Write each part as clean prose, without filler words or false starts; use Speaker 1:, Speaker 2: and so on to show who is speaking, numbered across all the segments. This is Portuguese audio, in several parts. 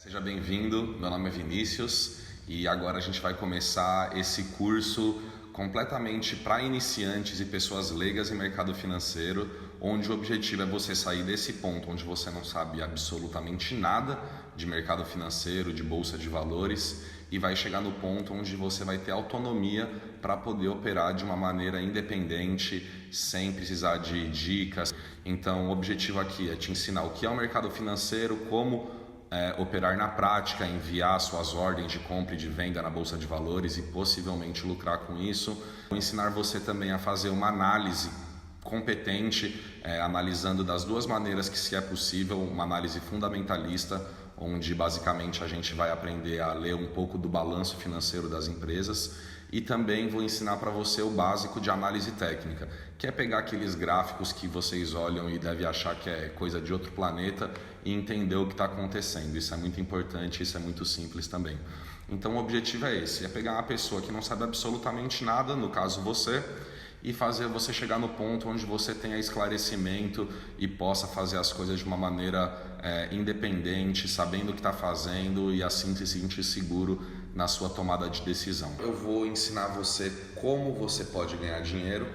Speaker 1: Seja bem-vindo, meu nome é Vinícius e agora a gente vai começar esse curso completamente para iniciantes e pessoas leigas em mercado financeiro, onde o objetivo é você sair desse ponto onde você não sabe absolutamente nada de mercado financeiro, de bolsa de valores, e vai chegar no ponto onde você vai ter autonomia para poder operar de uma maneira independente, sem precisar de dicas. Então o objetivo aqui é te ensinar o que é o mercado financeiro, como operar na prática, enviar suas ordens de compra e de venda na bolsa de valores e possivelmente lucrar com isso. Vou ensinar você também a fazer uma análise competente, analisando das duas maneiras que se é possível, uma análise fundamentalista, onde basicamente a gente vai aprender a ler um pouco do balanço financeiro das empresas, e também vou ensinar para você o básico de análise técnica, que é pegar aqueles gráficos que vocês olham e devem achar que é coisa de outro planeta e entender o que está acontecendo. Isso é muito importante, isso é muito simples também. Então o objetivo é esse, é pegar uma pessoa que não sabe absolutamente nada, no caso você, e fazer você chegar no ponto onde você tenha esclarecimento e possa fazer as coisas de uma maneira independente, sabendo o que está fazendo e assim se sentir seguro na sua tomada de decisão. Eu vou ensinar você como você pode ganhar dinheiro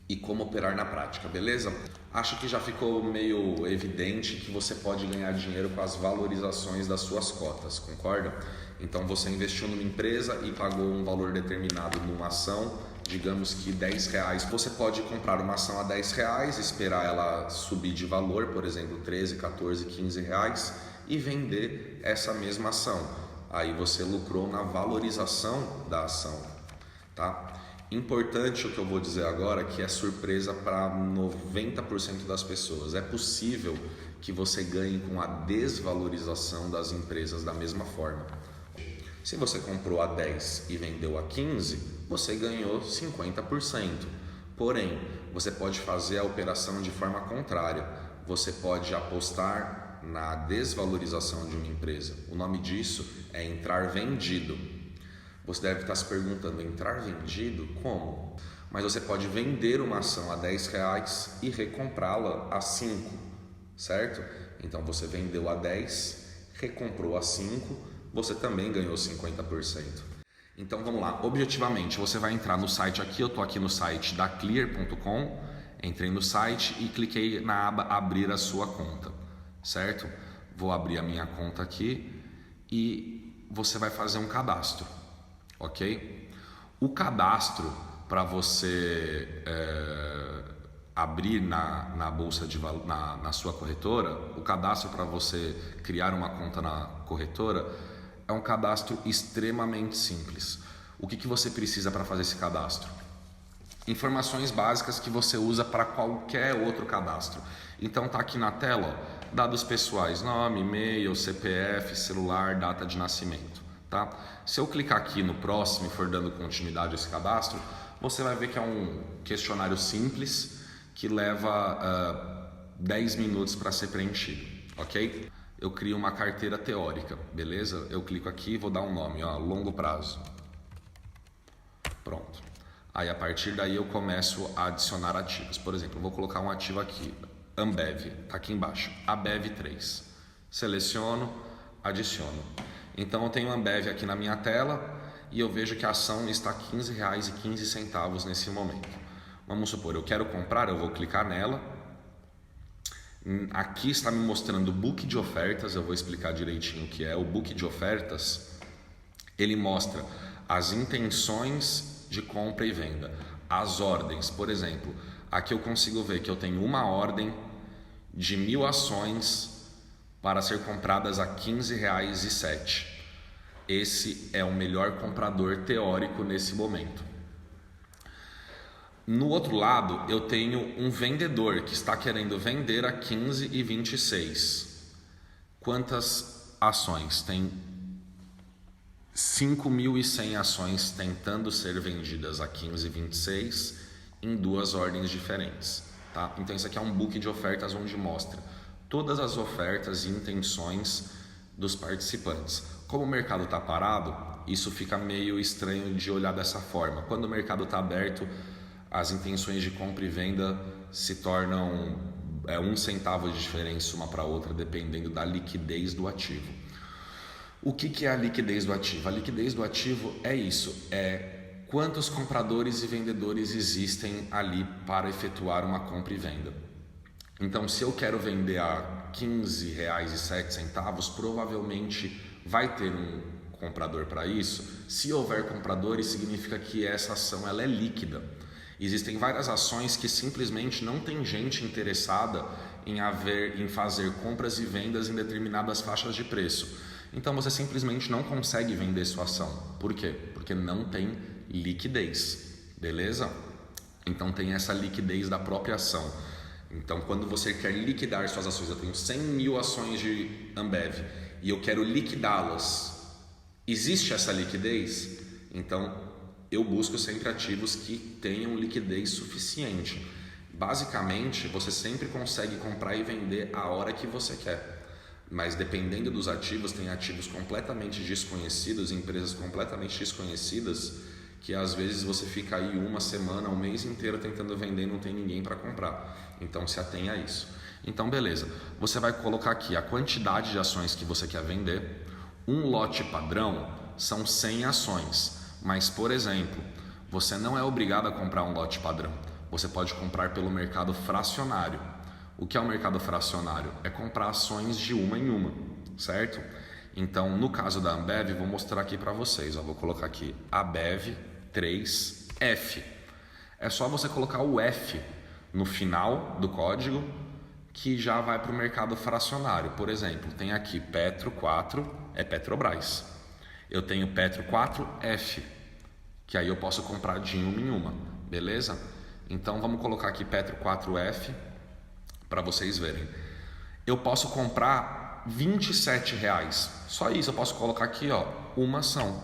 Speaker 1: e como operar na prática, beleza? Acho que já ficou meio evidente que você pode ganhar dinheiro com as valorizações das suas cotas, concorda? Então você investiu numa empresa e pagou um valor determinado numa ação, digamos que R$10. Você pode comprar uma ação a R$10, esperar ela subir de valor, por exemplo, 13, 14, 15 reais, e vender essa mesma ação. Aí você lucrou na valorização da ação, tá? Importante o que eu vou dizer agora, que é surpresa para 90% das pessoas. É possível que você ganhe com a desvalorização das empresas da mesma forma. Se você comprou a 10 e vendeu a 15, você ganhou 50%. Porém, você pode fazer a operação de forma contrária. Você pode apostar na desvalorização de uma empresa. O nome disso é entrar vendido. Você deve estar se perguntando, entrar vendido? Como? Mas você pode vender uma ação a R$10 e recomprá-la a 5, certo? Então você vendeu a 10, recomprou a 5, você também ganhou 50%. Então vamos lá, objetivamente você vai entrar no site aqui, eu estou aqui no site da Clear.com, entrei no site e cliquei na aba abrir a sua conta, certo? Vou abrir a minha conta aqui e você vai fazer um cadastro, ok? O cadastro para você abrir na bolsa de na sua corretora, o cadastro para você criar uma conta na corretora é um cadastro extremamente simples. O que você precisa para fazer esse cadastro? Informações básicas que você usa para qualquer outro cadastro. Então tá aqui na tela, ó, dados pessoais, nome, e-mail, CPF, celular, data de nascimento, tá? Se eu clicar aqui no próximo e for dando continuidade a esse cadastro, você vai ver que é um questionário simples que leva 10 minutos para ser preenchido, ok? Eu crio uma carteira teórica, beleza? Eu clico aqui e vou dar um nome, ó, longo prazo. Pronto. Aí a partir daí eu começo a adicionar ativos. Por exemplo, eu vou colocar um ativo aqui, Ambev, tá aqui embaixo, ABEV3. Seleciono, adiciono. Então eu tenho Ambev aqui na minha tela e eu vejo que a ação está R$ 15,15 nesse momento. Vamos supor, eu quero comprar, eu vou clicar nela. Aqui está me mostrando o book de ofertas, eu vou explicar direitinho o que é. O book de ofertas, ele mostra as intenções de compra e venda, as ordens. Por exemplo, aqui eu consigo ver que eu tenho uma ordem de 1.000 ações para ser compradas a R$ 15,07. Esse é o melhor comprador teórico nesse momento. No outro lado, eu tenho um vendedor que está querendo vender a 15,26. Quantas ações? Tem 5.100 ações tentando ser vendidas a 15,26 em duas ordens diferentes, tá? Então isso aqui é um book de ofertas onde mostra todas as ofertas e intenções dos participantes. Como o mercado está parado, isso fica meio estranho de olhar dessa forma. Quando o mercado está aberto, as intenções de compra e venda se tornam 1 centavo de diferença uma para outra, dependendo da liquidez do ativo. O que é a liquidez do ativo? A liquidez do ativo é isso, é quantos compradores e vendedores existem ali para efetuar uma compra e venda. Então, se eu quero vender a R$ 15,07, provavelmente vai ter um comprador para isso. Se houver compradores, significa que essa ação ela é líquida. Existem várias ações que simplesmente não tem gente interessada em fazer compras e vendas em determinadas faixas de preço. Então você simplesmente não consegue vender sua ação. Por quê? Porque não tem liquidez, beleza? Então tem essa liquidez da própria ação. Então quando você quer liquidar suas ações, eu tenho 100 mil ações de Ambev e eu quero liquidá-las, existe essa liquidez? Então eu busco sempre ativos que tenham liquidez suficiente. Basicamente, você sempre consegue comprar e vender a hora que você quer. Mas dependendo dos ativos, tem ativos completamente desconhecidos, empresas completamente desconhecidas, que às vezes você fica aí uma semana, um mês inteiro tentando vender e não tem ninguém para comprar. Então se atenha a isso. Então beleza, você vai colocar aqui a quantidade de ações que você quer vender. Um lote padrão são 100 ações. Mas, por exemplo, você não é obrigado a comprar um lote padrão. Você pode comprar pelo mercado fracionário. O que é o mercado fracionário? É comprar ações de uma em uma, certo? Então, no caso da Ambev, vou mostrar aqui para vocês. Eu vou colocar aqui Ambev 3F. É só você colocar o F no final do código que já vai para o mercado fracionário. Por exemplo, tem aqui Petro 4, é Petrobras. Eu tenho Petro 4F, que aí eu posso comprar de uma em uma, beleza? Então vamos colocar aqui Petro 4F para vocês verem. Eu posso comprar R$27, só isso eu posso colocar aqui, ó, uma ação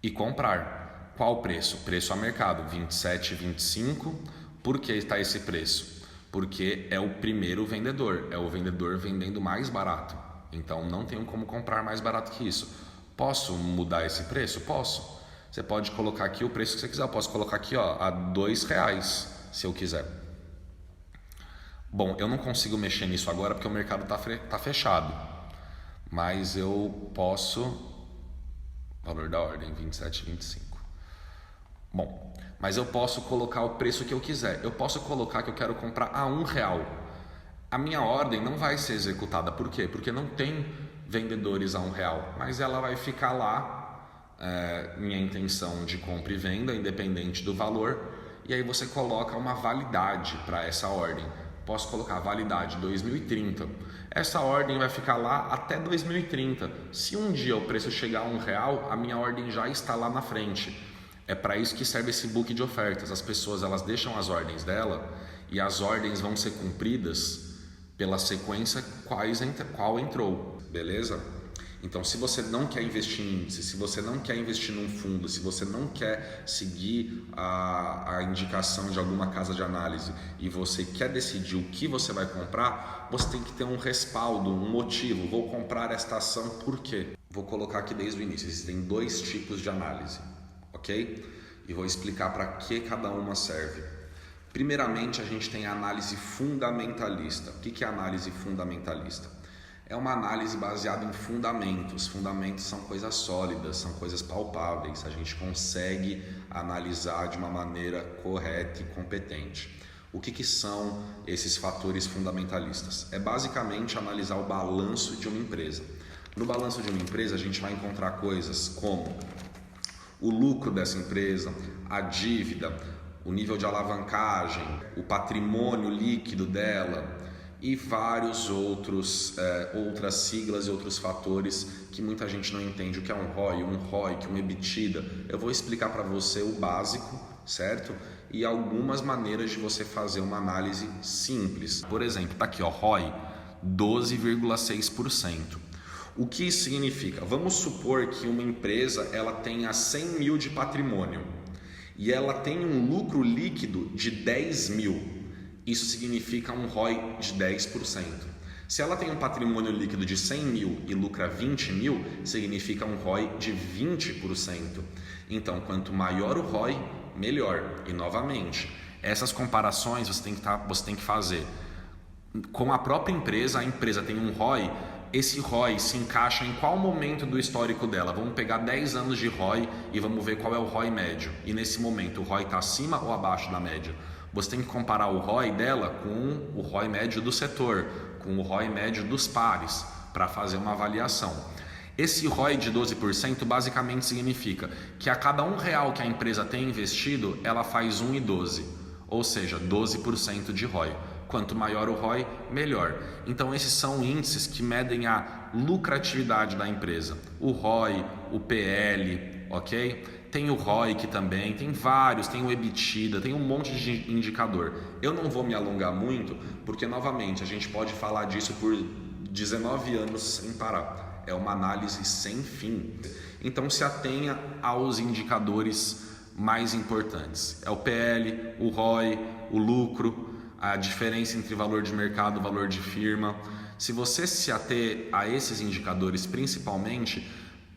Speaker 1: e comprar. Qual o preço? Preço a mercado, 27,25. Por que está esse preço? Porque é o primeiro vendedor, é o vendedor vendendo mais barato. Então não tenho como comprar mais barato que isso. Posso mudar esse preço? Posso. Você pode colocar aqui o preço que você quiser. Eu posso colocar aqui, ó, a R$2, se eu quiser. Bom, eu não consigo mexer nisso agora porque o mercado está fechado. Mas eu posso... Valor da ordem, 27,25. Bom, mas eu posso colocar o preço que eu quiser. Eu posso colocar que eu quero comprar a R$1. A minha ordem não vai ser executada. Por quê? Porque não tem vendedores a R$1, mas ela vai ficar lá, minha intenção de compra e venda, independente do valor, e aí você coloca uma validade para essa ordem. Posso colocar validade 2030. Essa ordem vai ficar lá até 2030. Se um dia o preço chegar a R$1, a minha ordem já está lá na frente. É para isso que serve esse book de ofertas. As pessoas elas deixam as ordens dela e as ordens vão ser cumpridas pela sequência qual entrou, beleza? Então, se você não quer investir em índice, se você não quer investir num fundo, se você não quer seguir a indicação de alguma casa de análise e você quer decidir o que você vai comprar, você tem que ter um respaldo, um motivo. Vou comprar esta ação por quê? Vou colocar aqui desde o início. Existem 2 tipos de análise, ok? E vou explicar para que cada uma serve. Primeiramente, a gente tem a análise fundamentalista. O que é análise fundamentalista? É uma análise baseada em fundamentos. Fundamentos são coisas sólidas, são coisas palpáveis. A gente consegue analisar de uma maneira correta e competente. O que são esses fatores fundamentalistas? É basicamente analisar o balanço de uma empresa. No balanço de uma empresa, a gente vai encontrar coisas como o lucro dessa empresa, a dívida, o nível de alavancagem, o patrimônio líquido dela e vários outras siglas e outros fatores que muita gente não entende. O que é um ROI, um ROIC, um EBITDA. Eu vou explicar para você o básico, certo? E algumas maneiras de você fazer uma análise simples. Por exemplo, tá aqui, ó, ROI 12,6%. O que isso significa? Vamos supor que uma empresa ela tenha 100 mil de patrimônio e ela tem um lucro líquido de 10 mil. Isso significa um ROI de 10%. Se ela tem um patrimônio líquido de 100 mil e lucra 20 mil, significa um ROI de 20%. Então, quanto maior o ROI, melhor. E novamente, essas comparações você tem que fazer com a própria empresa. A empresa tem um ROI esse ROI se encaixa em qual momento do histórico dela? Vamos pegar 10 anos de ROI e vamos ver qual é o ROI médio. E nesse momento o ROI está acima ou abaixo da média? Você tem que comparar o ROI dela com o ROI médio do setor, com o ROI médio dos pares, para fazer uma avaliação. Esse ROI de 12% basicamente significa que a cada R$1 que a empresa tem investido, ela faz 1,12, ou seja, 12% de ROI. Quanto maior o ROI, melhor. Então esses são índices que medem a lucratividade da empresa. O ROI, o PL, ok? Tem o ROIC também, tem vários, tem o EBITDA, tem um monte de indicador. Eu não vou me alongar muito, porque novamente a gente pode falar disso por 19 anos sem parar. É uma análise sem fim. Então se atenha aos indicadores mais importantes. É o PL, o ROI, o lucro, a diferença entre valor de mercado e valor de firma. Se você se ater a esses indicadores principalmente,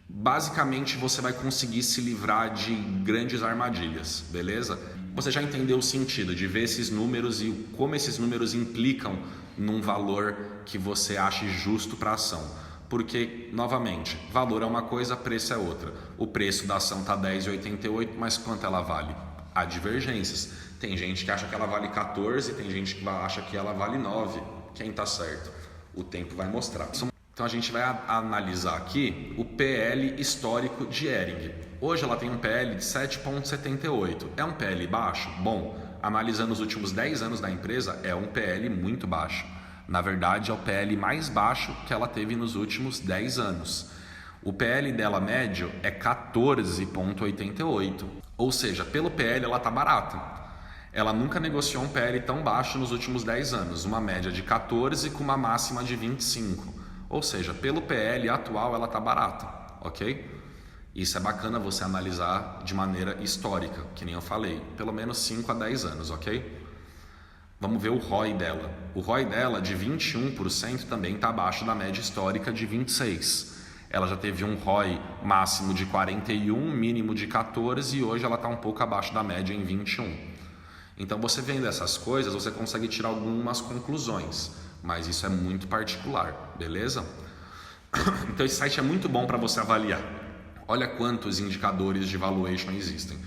Speaker 1: basicamente você vai conseguir se livrar de grandes armadilhas, beleza? Você já entendeu o sentido de ver esses números e como esses números implicam num valor que você ache justo para a ação. Porque, novamente, valor é uma coisa, preço é outra. O preço da ação está R$10,88, mas quanto ela vale? Há divergências. Tem gente que acha que ela vale 14, tem gente que acha que ela vale 9. Quem está certo? O tempo vai mostrar. Então a gente vai analisar aqui o PL histórico de Hering. Hoje ela tem um PL de 7,78. É um PL baixo? Bom, analisando os últimos 10 anos da empresa, é um PL muito baixo. Na verdade, é o PL mais baixo que ela teve nos últimos 10 anos. O PL dela médio é 14,88. Ou seja, pelo PL ela está barata. Ela nunca negociou um PL tão baixo nos últimos 10 anos. Uma média de 14 com uma máxima de 25. Ou seja, pelo PL atual ela está barata, ok? Isso é bacana você analisar de maneira histórica, que nem eu falei, pelo menos 5 a 10 anos, ok? Vamos ver o ROI dela. O ROI dela de 21% também está abaixo da média histórica de 26%. Ela já teve um ROI máximo de 41%, mínimo de 14% e hoje ela está um pouco abaixo da média em 21%. Então você vendo essas coisas, você consegue tirar algumas conclusões. Mas isso é muito particular, beleza? Então esse site é muito bom para você avaliar. Olha quantos indicadores de valuation existem.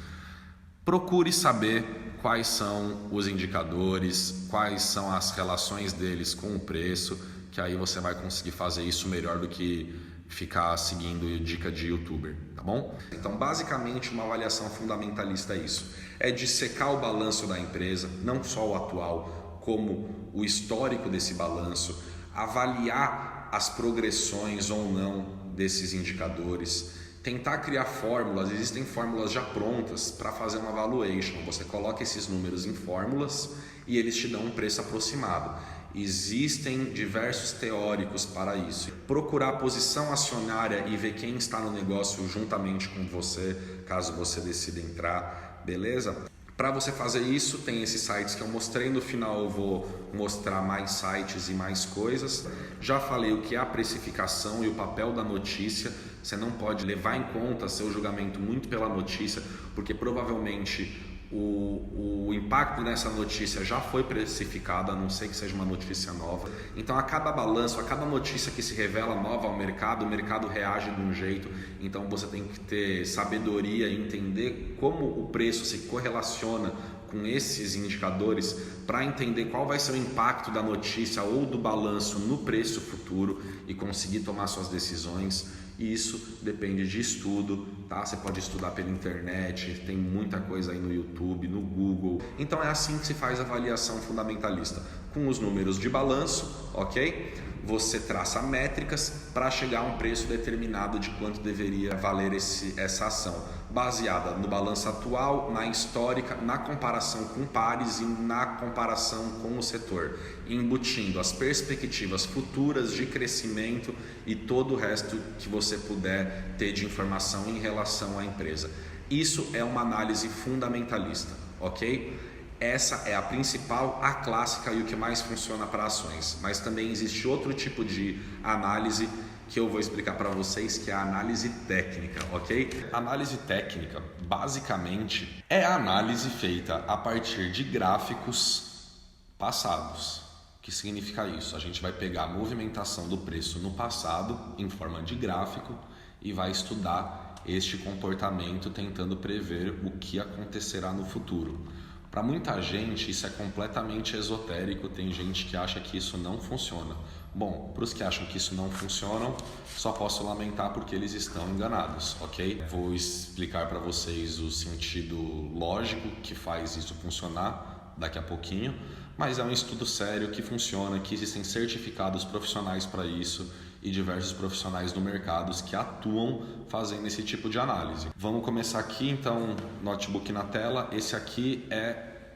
Speaker 1: Procure saber quais são os indicadores, quais são as relações deles com o preço, que aí você vai conseguir fazer isso melhor do que ficar seguindo dica de youtuber, tá bom? Então basicamente uma avaliação fundamentalista é isso. É dissecar o balanço da empresa, não só o atual, como o histórico desse balanço, avaliar as progressões ou não desses indicadores, tentar criar fórmulas. Existem fórmulas já prontas para fazer uma valuation. Você coloca esses números em fórmulas e eles te dão um preço aproximado. Existem diversos teóricos para isso. Procurar a posição acionária e ver quem está no negócio juntamente com você, caso você decida entrar, beleza? Para você fazer isso, tem esses sites que eu mostrei. No final eu vou mostrar mais sites e mais coisas. Já falei o que é a precificação e o papel da notícia. Você não pode levar em conta seu julgamento muito pela notícia, porque provavelmente o impacto nessa notícia já foi precificado, a não ser que seja uma notícia nova. Então a cada balanço, a cada notícia que se revela nova ao mercado, o mercado reage de um jeito. Então você tem que ter sabedoria e entender como o preço se correlaciona com esses indicadores para entender qual vai ser o impacto da notícia ou do balanço no preço futuro e conseguir tomar suas decisões. E isso depende de estudo, tá? Você pode estudar pela internet, tem muita coisa aí no YouTube, no Google. Então é assim que se faz a avaliação fundamentalista. Com os números de balanço, ok? Você traça métricas para chegar a um preço determinado de quanto deveria valer essa ação, baseada no balanço atual, na histórica, na comparação com pares e na comparação com o setor, embutindo as perspectivas futuras de crescimento e todo o resto que você puder ter de informação em relação à empresa. Isso é uma análise fundamentalista, ok? Essa é a principal, a clássica e o que mais funciona para ações. Mas também existe outro tipo de análise que eu vou explicar para vocês, que é a análise técnica, ok? A análise técnica, basicamente, é a análise feita a partir de gráficos passados. O que significa isso? A gente vai pegar a movimentação do preço no passado, em forma de gráfico, e vai estudar este comportamento tentando prever o que acontecerá no futuro. Para muita gente isso é completamente esotérico, tem gente que acha que isso não funciona. Bom, para os que acham que isso não funciona, só posso lamentar porque eles estão enganados, ok? Vou explicar para vocês o sentido lógico que faz isso funcionar daqui a pouquinho, mas é um estudo sério que funciona, que existem certificados profissionais para isso e diversos profissionais no mercado que atuam fazendo esse tipo de análise. Vamos começar aqui, então, notebook na tela. Esse aqui é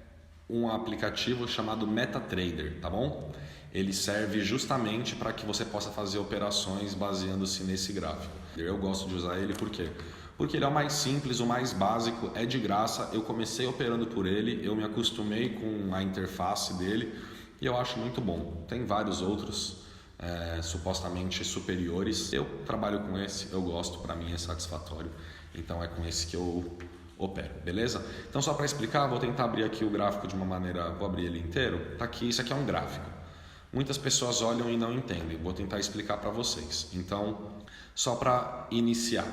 Speaker 1: um aplicativo chamado MetaTrader, tá bom? Ele serve justamente para que você possa fazer operações baseando-se nesse gráfico. Eu gosto de usar ele por quê? Porque ele é o mais simples, o mais básico, é de graça. Eu comecei operando por ele, eu me acostumei com a interface dele e eu acho muito bom. Tem vários outros supostamente superiores. Eu trabalho com esse, eu gosto, para mim é satisfatório. Então é com esse que eu opero, beleza? Então só para explicar, vou tentar abrir aqui o gráfico de uma maneira, vou abrir ele inteiro. Tá aqui, isso aqui é um gráfico. Muitas pessoas olham e não entendem, vou tentar explicar para vocês. Então, só para iniciar,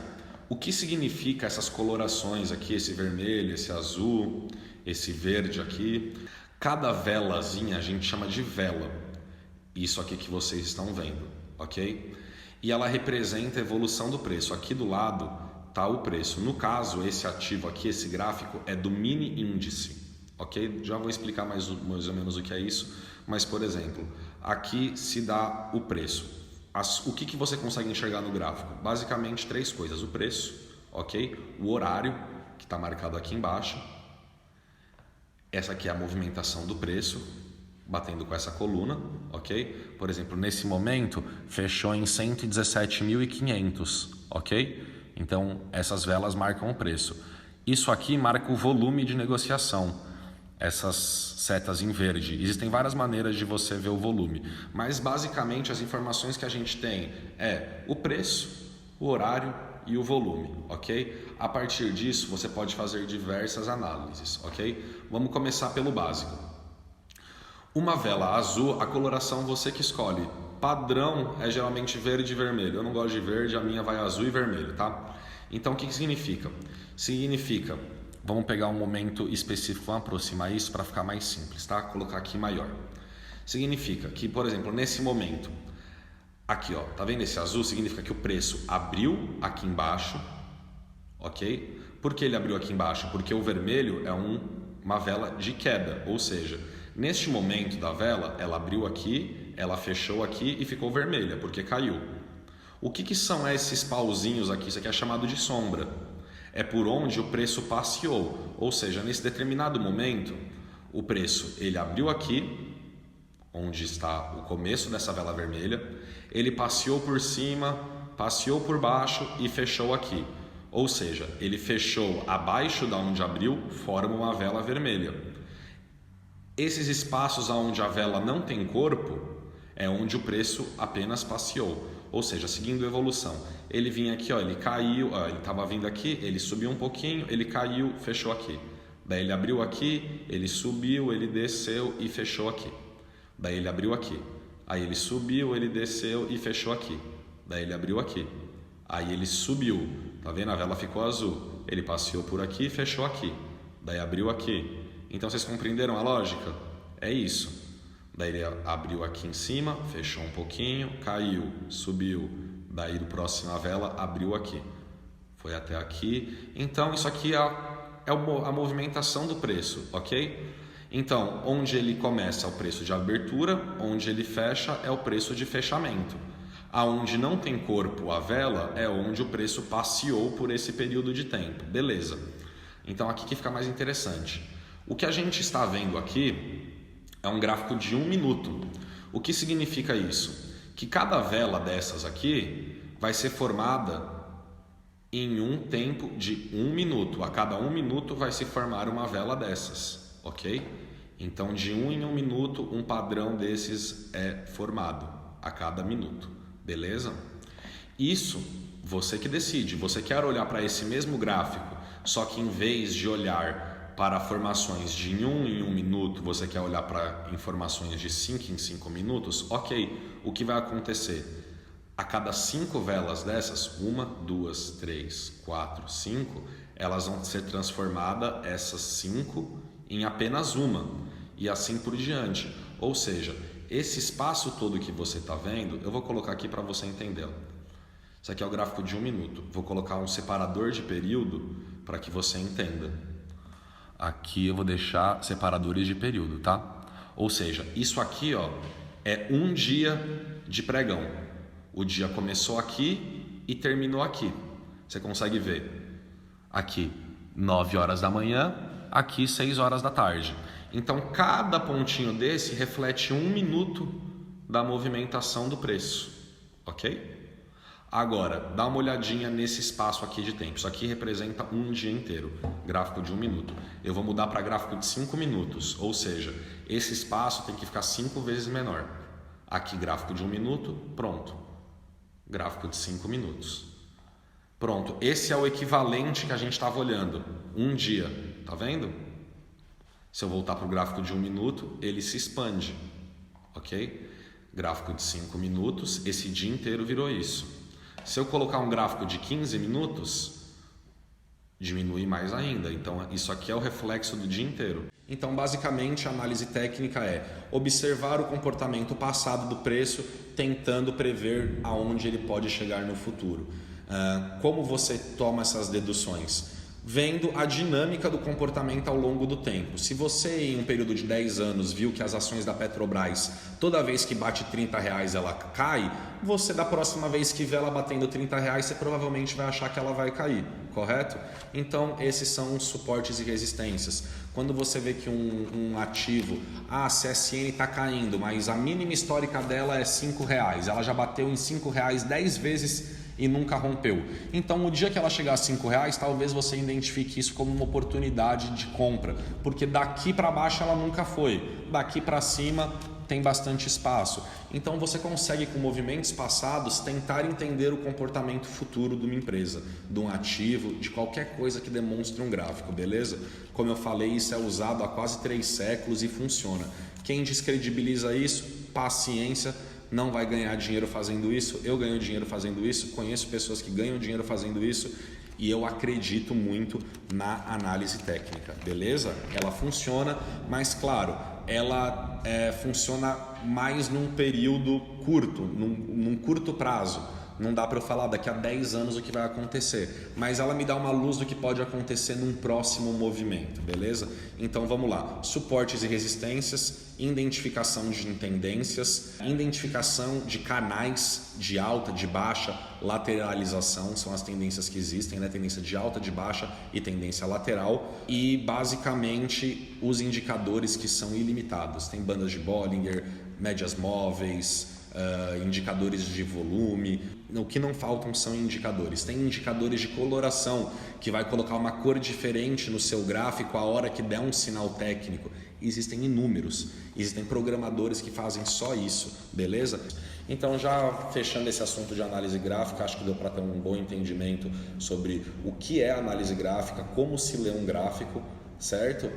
Speaker 1: o que significa essas colorações aqui, esse vermelho, esse azul, esse verde aqui? Cada velazinha a gente chama de vela, isso aqui que vocês estão vendo, ok? E ela representa a evolução do preço. Aqui do lado está o preço. No caso, esse ativo aqui, esse gráfico, é do mini índice, ok? Já vou explicar mais ou menos o que é isso, mas por exemplo, aqui se dá o preço. O que você consegue enxergar no gráfico? Basicamente três coisas: o preço, ok? O horário, que está marcado aqui embaixo. Essa aqui é a movimentação do preço, batendo com essa coluna, ok? Por exemplo, nesse momento, fechou em 117.500, ok? Então, essas velas marcam o preço. Isso aqui marca o volume de negociação. Essas setas em verde. Existem várias maneiras de você ver o volume, mas basicamente as informações que a gente tem é o preço, o horário e o volume, ok? A partir disso você pode fazer diversas análises, ok? Vamos começar pelo básico. Uma vela azul, a coloração você que escolhe. Padrão é geralmente verde e vermelho. Eu não gosto de verde, a minha vai azul e vermelho, tá? Então o que significa? Significa, vamos pegar um momento específico, vamos aproximar isso para ficar mais simples, tá? Colocar aqui maior. Significa que, por exemplo, nesse momento, aqui ó, tá vendo esse azul? Significa que o preço abriu aqui embaixo, ok? Por que ele abriu aqui embaixo? Porque o vermelho é uma vela de queda, ou seja, neste momento da vela, ela abriu aqui, ela fechou aqui e ficou vermelha, porque caiu. O que são esses pauzinhos aqui? Isso aqui é chamado de sombra. É por onde o preço passeou, ou seja, nesse determinado momento, o preço ele abriu aqui, onde está o começo dessa vela vermelha, ele passeou por cima, passeou por baixo e fechou aqui. Ou seja, ele fechou abaixo da onde abriu, forma uma vela vermelha. Esses espaços onde a vela não tem corpo é onde o preço apenas passeou, ou seja, seguindo a evolução. Ele vinha aqui, ó, ele caiu, ó, ele estava vindo aqui, ele subiu um pouquinho, ele caiu, fechou aqui. Daí ele abriu aqui, ele subiu, ele desceu e fechou aqui. Daí ele abriu aqui, aí ele subiu, ele desceu e fechou aqui. Daí ele abriu aqui, aí ele subiu, tá vendo? A vela ficou azul, ele passeou por aqui e fechou aqui. Daí abriu aqui. Então vocês compreenderam a lógica? É isso. Daí ele abriu aqui em cima, fechou um pouquinho, caiu, subiu. Daí do próximo a vela abriu aqui. Foi até aqui. Então isso aqui é a movimentação do preço, ok? Então, onde ele começa é o preço de abertura, onde ele fecha é o preço de fechamento. Aonde não tem corpo a vela é onde o preço passeou por esse período de tempo. Beleza. Então aqui que fica mais interessante. O que a gente está vendo aqui é um gráfico de 1 minuto. O que significa isso? Que cada vela dessas aqui vai ser formada em um tempo de 1 minuto. A cada 1 minuto vai se formar uma vela dessas, ok? Então de 1 em 1 minuto um padrão desses é formado a cada minuto, beleza? Isso você que decide. Você quer olhar para esse mesmo gráfico, só que em vez de olhar para formações de em 1 minuto, você quer olhar para informações de 5 em 5 minutos, ok, o que vai acontecer? A cada 5 velas dessas, 1, 2, 3, 4, 5, elas vão ser transformadas, essas 5, em apenas uma, e assim por diante. Ou seja, esse espaço todo que você está vendo, eu vou colocar aqui para você entender. Isso aqui é o gráfico de 1 minuto. Vou colocar um separador de período para que você entenda. Aqui eu vou deixar separadores de período, tá? Ou seja, isso aqui, ó, é um dia de pregão. O dia começou aqui e terminou aqui. Você consegue ver? Aqui, 9 horas da manhã, aqui 6 horas da tarde. Então, cada pontinho desse reflete 1 minuto da movimentação do preço, ok? Agora, dá uma olhadinha nesse espaço aqui de tempo. Isso aqui representa um dia inteiro, gráfico de 1 minuto. Eu vou mudar para gráfico de 5 minutos, ou seja, esse espaço tem que ficar 5 vezes menor. Aqui, gráfico de 1 minuto, pronto. Gráfico de 5 minutos. Pronto, esse é o equivalente que a gente estava olhando. Um dia, tá vendo? Se eu voltar para o gráfico de 1 minuto, ele se expande, ok? Gráfico de 5 minutos, esse dia inteiro virou isso. Se eu colocar um gráfico de 15 minutos, diminui mais ainda. Então, isso aqui é o reflexo do dia inteiro. Então, basicamente, a análise técnica é observar o comportamento passado do preço, tentando prever aonde ele pode chegar no futuro. Como você toma essas deduções? Vendo a dinâmica do comportamento ao longo do tempo. Se você, em um período de 10 anos, viu que as ações da Petrobras, toda vez que bate R$30, ela cai, você, da próxima vez que vê ela batendo R$30, você provavelmente vai achar que ela vai cair, correto? Então, esses são os suportes e resistências. Quando você vê que um ativo, a CSN está caindo, mas a mínima histórica dela é R$5, ela já bateu em R$5 10 vezes e nunca rompeu. Então, o dia que ela chegar a R$5, talvez você identifique isso como uma oportunidade de compra, porque daqui para baixo ela nunca foi, daqui para cima tem bastante espaço. Então, você consegue, com movimentos passados, tentar entender o comportamento futuro de uma empresa, de um ativo, de qualquer coisa que demonstre um gráfico, beleza? Como eu falei, isso é usado há quase 3 séculos e funciona. Quem descredibiliza isso, paciência, não vai ganhar dinheiro fazendo isso. Eu ganho dinheiro fazendo isso, conheço pessoas que ganham dinheiro fazendo isso e eu acredito muito na análise técnica, beleza? Ela funciona, mas claro, ela funciona mais num período curto, num curto prazo. Não dá para eu falar daqui a 10 anos o que vai acontecer, mas ela me dá uma luz do que pode acontecer num próximo movimento, beleza? Então vamos lá, suportes e resistências, identificação de tendências, identificação de canais de alta, de baixa, lateralização, são as tendências que existem, né? Tendência de alta, de baixa e tendência lateral, e basicamente os indicadores que são ilimitados, tem bandas de Bollinger, médias móveis, indicadores de volume. O que não faltam são indicadores. Tem indicadores de coloração, que vai colocar uma cor diferente no seu gráfico a hora que der um sinal técnico. Existem inúmeros, existem programadores que fazem só isso, beleza? Então, já fechando esse assunto de análise gráfica, acho que deu para ter um bom entendimento sobre o que é análise gráfica, como se lê um gráfico, certo?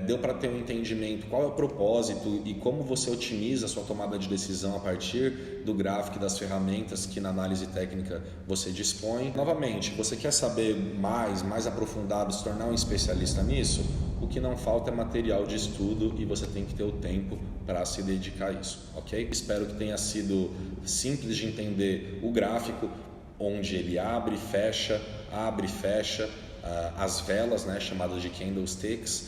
Speaker 1: Deu para ter um entendimento qual é o propósito e como você otimiza a sua tomada de decisão a partir do gráfico e das ferramentas que na análise técnica você dispõe. Novamente, você quer saber mais aprofundado, se tornar um especialista nisso? O que não falta é material de estudo e você tem que ter o tempo para se dedicar a isso, ok? Espero que tenha sido simples de entender o gráfico, onde ele abre, fecha, as velas, né, chamadas de candlesticks,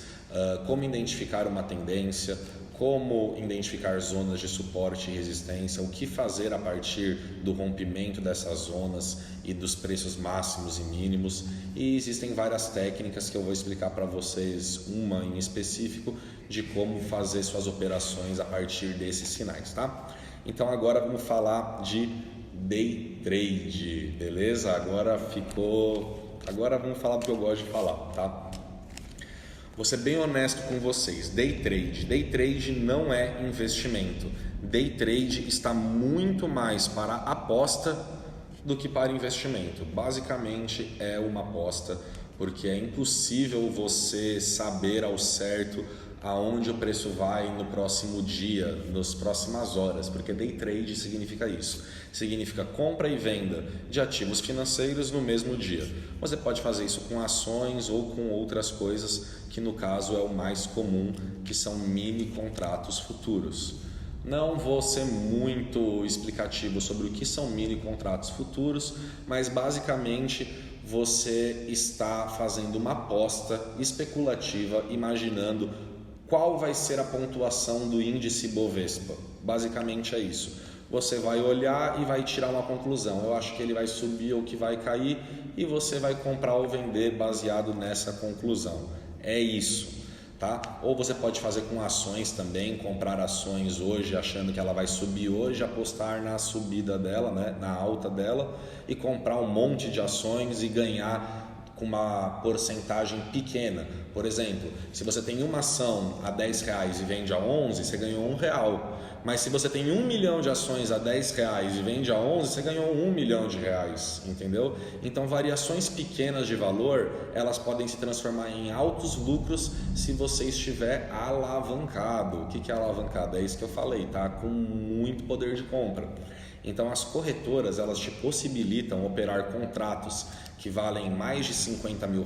Speaker 1: como identificar uma tendência, como identificar zonas de suporte e resistência, o que fazer a partir do rompimento dessas zonas e dos preços máximos e mínimos. E existem várias técnicas que eu vou explicar para vocês, uma em específico, de como fazer suas operações a partir desses sinais, tá? Então agora vamos falar de day trade, beleza? Agora vamos falar do que eu gosto de falar, tá? Vou ser bem honesto com vocês. Day trade não é investimento. Day trade está muito mais para aposta do que para investimento. Basicamente é uma aposta porque é impossível você saber ao certo aonde o preço vai no próximo dia, nas próximas horas, porque day trade significa isso. Significa compra e venda de ativos financeiros no mesmo dia. Você pode fazer isso com ações ou com outras coisas, que no caso é o mais comum, que são mini contratos futuros. Não vou ser muito explicativo sobre o que são mini contratos futuros, mas basicamente você está fazendo uma aposta especulativa, imaginando qual vai ser a pontuação do índice Bovespa. Basicamente é isso. Você vai olhar e vai tirar uma conclusão. Eu acho que ele vai subir ou que vai cair, e você vai comprar ou vender baseado nessa conclusão. É isso. Tá? Ou você pode fazer com ações também, comprar ações hoje achando que ela vai subir hoje, apostar na subida dela, né? Na alta dela, e comprar um monte de ações e ganhar com uma porcentagem pequena. Por exemplo, se você tem uma ação a R$10 e vende a 11, você ganhou R$1. Mas se você tem 1 milhão de ações a R$10 e vende a 11, você ganhou R$1 milhão, entendeu? Então, variações pequenas de valor, elas podem se transformar em altos lucros se você estiver alavancado. O que é alavancado? É isso que eu falei, tá? Com muito poder de compra. Então, as corretoras, elas te possibilitam operar contratos que valem mais de R$50 mil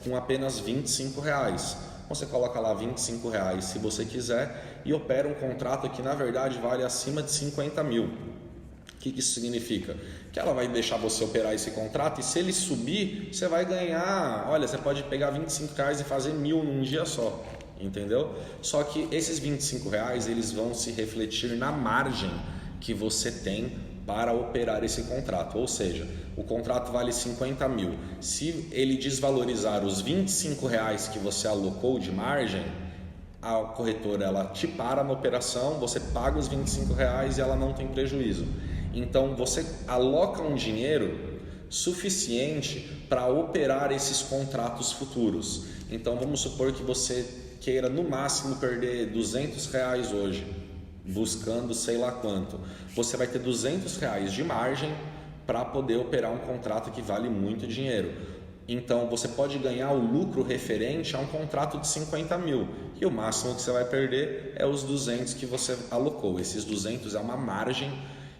Speaker 1: com apenas R$25. Você coloca lá R$25 se você quiser e opera um contrato que na verdade vale acima de 50 mil. O que isso significa? Que ela vai deixar você operar esse contrato, e se ele subir, você vai ganhar. Olha, você pode pegar R$25 e fazer 1.000 num dia só, entendeu? Só que esses R$25 eles vão se refletir na margem que você tem para operar esse contrato. Ou seja, o contrato vale 50 mil. Se ele desvalorizar os R$25 que você alocou de margem, a corretora ela te para na operação, você paga os R$25 e ela não tem prejuízo. Então você aloca um dinheiro suficiente para operar esses contratos futuros. Então vamos supor que você queira no máximo perder R$200 hoje, buscando sei lá quanto. Você vai ter R$200 de margem para poder operar um contrato que vale muito dinheiro. Então você pode ganhar o lucro referente a um contrato de 50 mil, e o máximo que você vai perder é os 200 que você alocou. Esses 200 é uma margem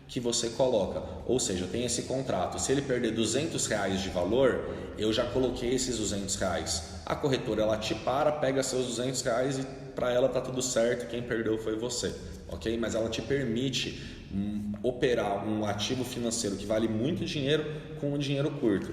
Speaker 1: que você coloca, ou seja, tem esse contrato, se ele perder R$200 de valor, eu já coloquei esses R$200. A corretora ela te para, pega seus R$200 e para ela tá tudo certo, quem perdeu foi você, ok? Mas ela te permite operar um ativo financeiro que vale muito dinheiro com um dinheiro curto.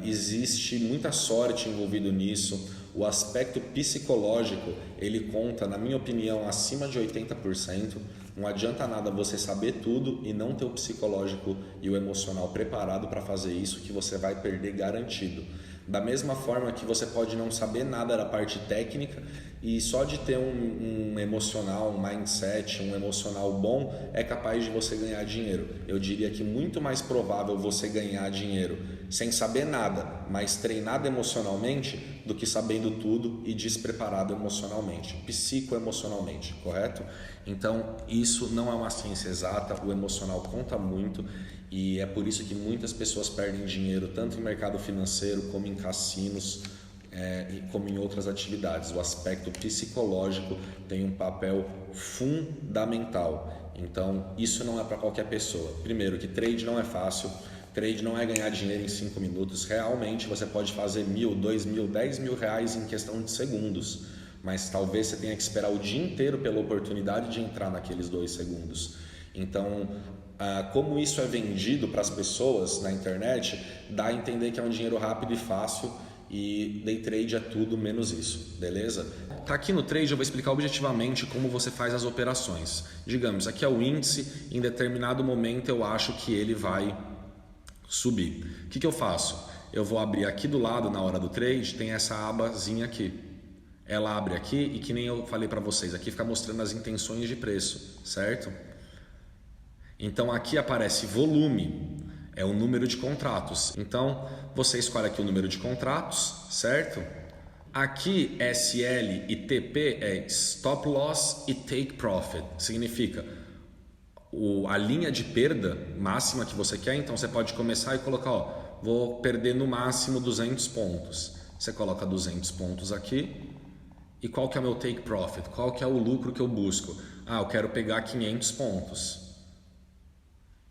Speaker 1: Existe muita sorte envolvido nisso. O aspecto psicológico ele conta, na minha opinião, acima de 80%. Não adianta nada você saber tudo e não ter o psicológico e o emocional preparado para fazer isso, que você vai perder garantido. Da mesma forma que você pode não saber nada da parte técnica, e só de ter um emocional, um mindset, um emocional bom é capaz de você ganhar dinheiro. Eu diria que muito mais provável você ganhar dinheiro sem saber nada, mas treinado emocionalmente, do que sabendo tudo e despreparado emocionalmente, psicoemocionalmente, correto? Então isso não é uma ciência exata, o emocional conta muito, e é por isso que muitas pessoas perdem dinheiro tanto em mercado financeiro como em cassinos, e como em outras atividades. O aspecto psicológico tem um papel fundamental. Então isso não é para qualquer pessoa. Primeiro, que trade não é fácil. Trade não é ganhar dinheiro em 5 minutos. Realmente você pode fazer 1.000, 2.000, 10 mil reais em questão de segundos, mas talvez você tenha que esperar o dia inteiro pela oportunidade de entrar naqueles 2 segundos. Então, como isso é vendido para as pessoas na internet, dá a entender que é um dinheiro rápido e fácil, e day trade é tudo menos isso, beleza? Aqui no trade eu vou explicar objetivamente como você faz as operações. Digamos, aqui é o índice, em determinado momento eu acho que ele vai subir. O que eu faço? Eu vou abrir aqui do lado, na hora do trade, tem essa abazinha aqui. Ela abre aqui e, que nem eu falei para vocês, aqui fica mostrando as intenções de preço, certo? Então aqui aparece volume, é o número de contratos. Então você escolhe aqui o número de contratos, certo? Aqui SL e TP é Stop Loss e Take Profit, significa a linha de perda máxima que você quer. Então você pode começar e colocar,
Speaker 2: vou perder no máximo 200 pontos. Você coloca 200 pontos aqui. E qual que é o meu take profit? Qual que é o lucro que eu busco? Ah, eu quero pegar 500 pontos.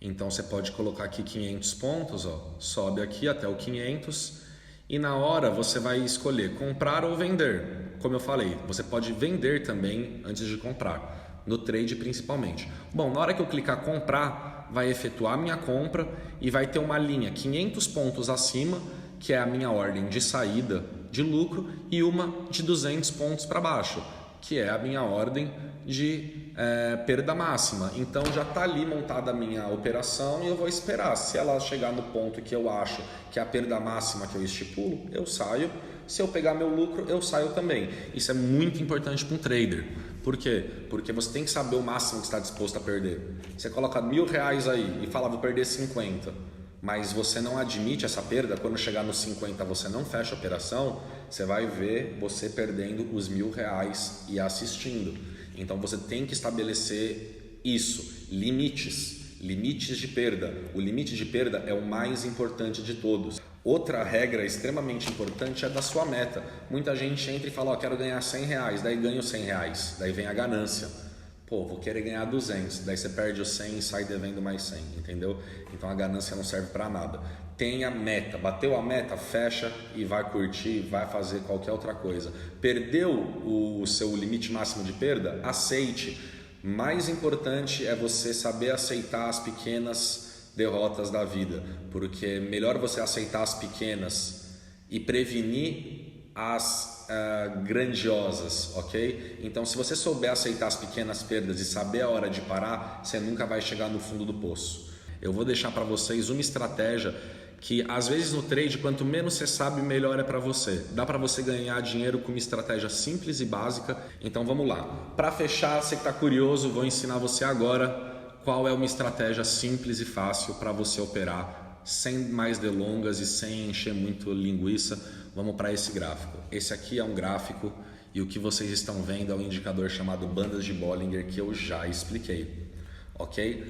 Speaker 2: Então você pode colocar aqui 500 pontos, ó, sobe aqui até o 500 e na hora você vai escolher comprar ou vender. Como eu falei, você pode vender também antes de comprar, no trade principalmente. Bom, na hora que eu clicar comprar, vai efetuar a minha compra e vai ter uma linha 500 pontos acima, que é a minha ordem de saída de lucro, e uma de 200 pontos para baixo, que é a minha ordem de perda máxima. Então já está ali montada a minha operação e eu vou esperar. Se ela chegar no ponto que eu acho que é a perda máxima que eu estipulo, eu saio. Se eu pegar meu lucro, eu saio também. Isso é muito importante para um trader. Por quê? Porque você tem que saber o máximo que está disposto a perder. Você coloca R$1.000 aí e fala, vou perder 50, mas você não admite essa perda, quando chegar nos 50 você não fecha a operação, você vai ver você perdendo os R$1.000 e assistindo. Então você tem que estabelecer isso, limites de perda. O limite de perda é o mais importante de todos. Outra regra extremamente importante é da sua meta. Muita gente entra e fala, ó, quero ganhar R$100, daí ganha os R$100, daí vem a ganância. Pô, vou querer ganhar 200, daí você perde os 100 e sai devendo mais 100, entendeu? Então a ganância não serve para nada. Tenha meta, bateu a meta, fecha e vai curtir, vai fazer qualquer outra coisa. Perdeu o seu limite máximo de perda? Aceite. Mais importante é você saber aceitar as pequenas derrotas da vida, porque é melhor você aceitar as pequenas e prevenir as grandiosas, ok? Então, se você souber aceitar as pequenas perdas e saber a hora de parar, você nunca vai chegar no fundo do poço. Eu vou deixar para vocês uma estratégia que, às vezes no trade, quanto menos você sabe, melhor é para você. Dá para você ganhar dinheiro com uma estratégia simples e básica. Então, vamos lá. Para fechar, você que está curioso, vou ensinar você agora qual é uma estratégia simples e fácil para você operar sem mais delongas e sem encher muito linguiça. Vamos para esse gráfico. Esse aqui é um gráfico e o que vocês estão vendo é um indicador chamado bandas de Bollinger que eu já expliquei, ok?